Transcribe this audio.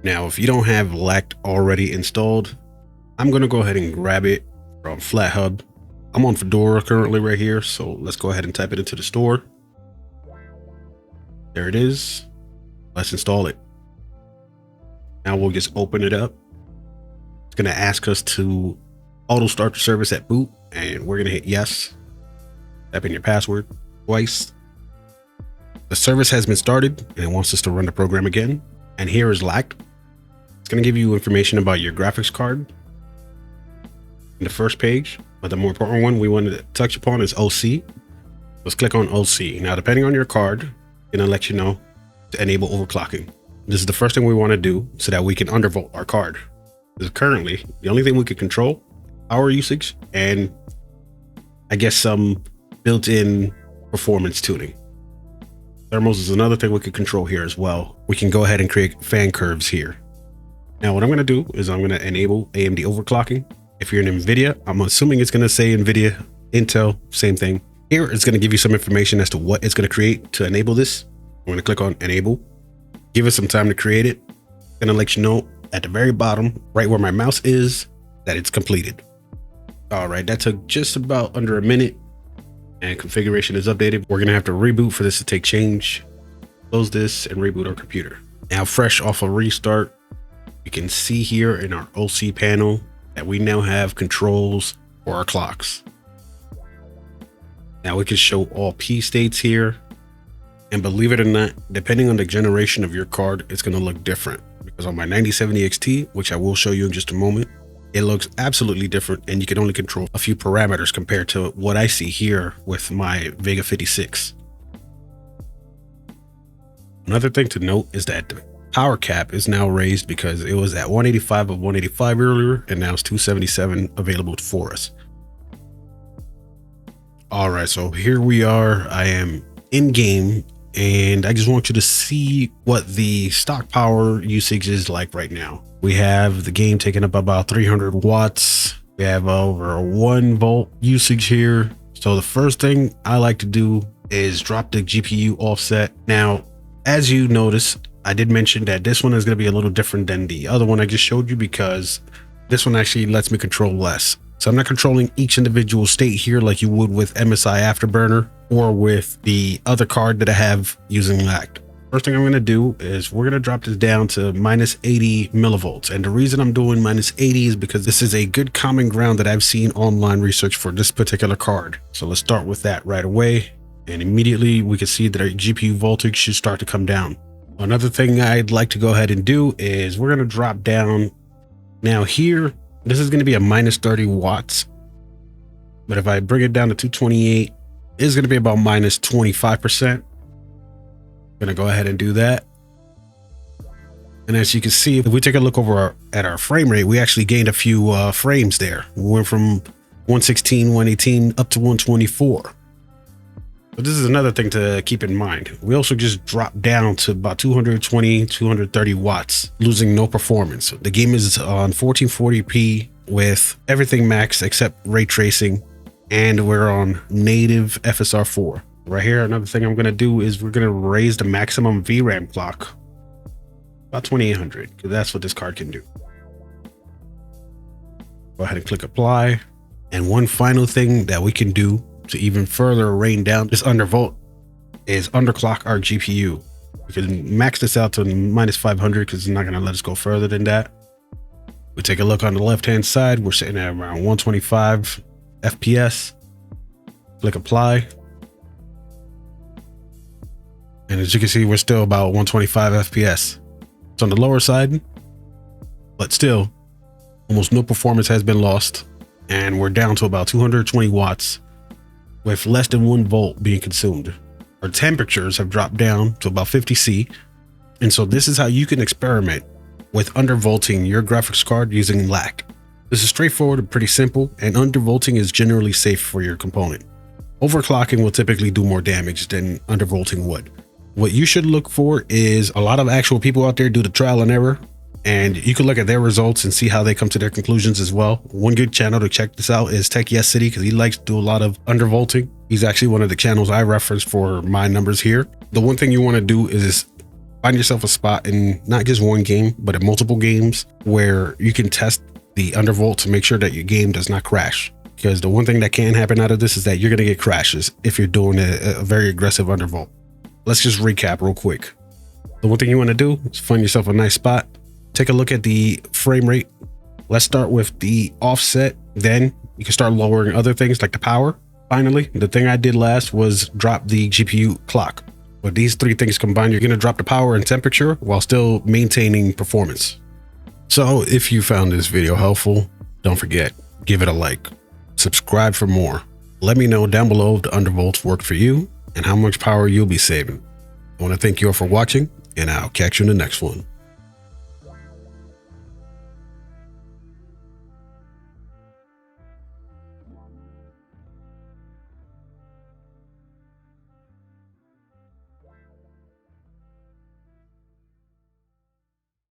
Now, if you don't have LACT already installed, I'm going to go ahead and grab it from FlatHub. I'm on Fedora currently right here, so let's go ahead and type it into the store. There it is. Let's install it. Now we'll just open it up. It's going to ask us to auto start the service at boot, and we're going to hit yes. Type in your password twice. The service has been started and it wants us to run the program again. And here is LACT. It's going to give you information about your graphics card in the first page, but the more important one we want to touch upon is OC. Let's click on OC. Now, depending on your card, it's going to let you know to enable overclocking. This is the first thing we want to do so that we can undervolt our card. Because currently, the only thing we can control, power usage, and I guess some built-in performance tuning. Thermals is another thing we could control here as well. We can go ahead and create fan curves here. Now, what I'm going to do is I'm going to enable AMD overclocking. If you're in NVIDIA, I'm assuming it's going to say NVIDIA, Intel, same thing. Here, it's going to give you some information as to what it's going to create to enable this. I'm going to click on enable. Give it some time to create it. It's going to let you know at the very bottom, right where my mouse is, that it's completed. All right, that took just about under a minute and configuration is updated. We're going to have to reboot for this to take change. Close this and reboot our computer. Now, fresh off a restart, you can see here in our OC panel that we now have controls for our clocks. Now we can show all P states here. And believe it or not, depending on the generation of your card, it's going to look different. Because on my 9070 XT, which I will show you in just a moment, it looks absolutely different, and you can only control a few parameters compared to what I see here with my Vega 56. Another thing to note is that the power cap is now raised because it was at 185 of 185 earlier, and now it's 277 available for us. All right, so here we are. I am in game, and I just want you to see what the stock power usage is like right now. We have the game taking up about 300 watts. We have over 1 volt usage here. So the first thing I like to do is drop the GPU offset. Now, as you notice, I did mention that this one is going to be a little different than the other one I just showed you because this one actually lets me control less. So I'm not controlling each individual state here like you would with MSI Afterburner or with the other card that I have using LACT. First thing I'm going to do is we're going to drop this down to minus 80 millivolts. And the reason I'm doing minus 80 is because this is a good common ground that I've seen online research for this particular card. So let's start with that right away. And immediately we can see that our GPU voltage should start to come down. Another thing I'd like to go ahead and do is we're going to drop down. Now here, this is going to be a minus 30 watts. But if I bring it down to 228, it's going to be about minus 25%. Going to go ahead and do that. And as you can see, if we take a look over at our frame rate, we actually gained a few frames there. We went from 116, 118 up to 124. But this is another thing to keep in mind. We also just dropped down to about 220, 230 watts, losing no performance. The game is on 1440p with everything maxed except ray tracing, and we're on native FSR4. Right here, another thing I'm going to do is we're going to raise the maximum VRAM clock about 2800 because that's what this card can do. Go ahead and click apply. And one final thing that we can do to even further rain down this undervolt is underclock our GPU. We can max this out to minus 500 because it's not going to let us go further than that. We take a look on the left hand side. We're sitting at around 125 FPS. Click apply. And as you can see, we're still about 125 FPS. It's on the lower side, but still almost no performance has been lost. And we're down to about 220 watts with less than 1 volt being consumed. Our temperatures have dropped down to about 50 C. And so this is how you can experiment with undervolting your graphics card using LACT. This is straightforward and pretty simple, and undervolting is generally safe for your component. Overclocking will typically do more damage than undervolting would. What you should look for is a lot of actual people out there do the trial and error, and you can look at their results and see how they come to their conclusions as well. One good channel to check this out is Tech Yes City because he likes to do a lot of undervolting. He's actually one of the channels I reference for my numbers here. The one thing you want to do is find yourself a spot in not just one game, but in multiple games where you can test the undervolt to make sure that your game does not crash. Because the one thing that can happen out of this is that you're going to get crashes if you're doing a very aggressive undervolt. Let's just recap real quick. The one thing you want to do is find yourself a nice spot. Take a look at the frame rate. Let's start with the offset. Then you can start lowering other things like the power. Finally, the thing I did last was drop the GPU clock. With these three things combined, you're going to drop the power and temperature while still maintaining performance. So if you found this video helpful, don't forget, give it a like, subscribe for more. Let me know down below if the undervolts worked for you and how much power you'll be saving. I want to thank you all for watching, and I'll catch you in the next one.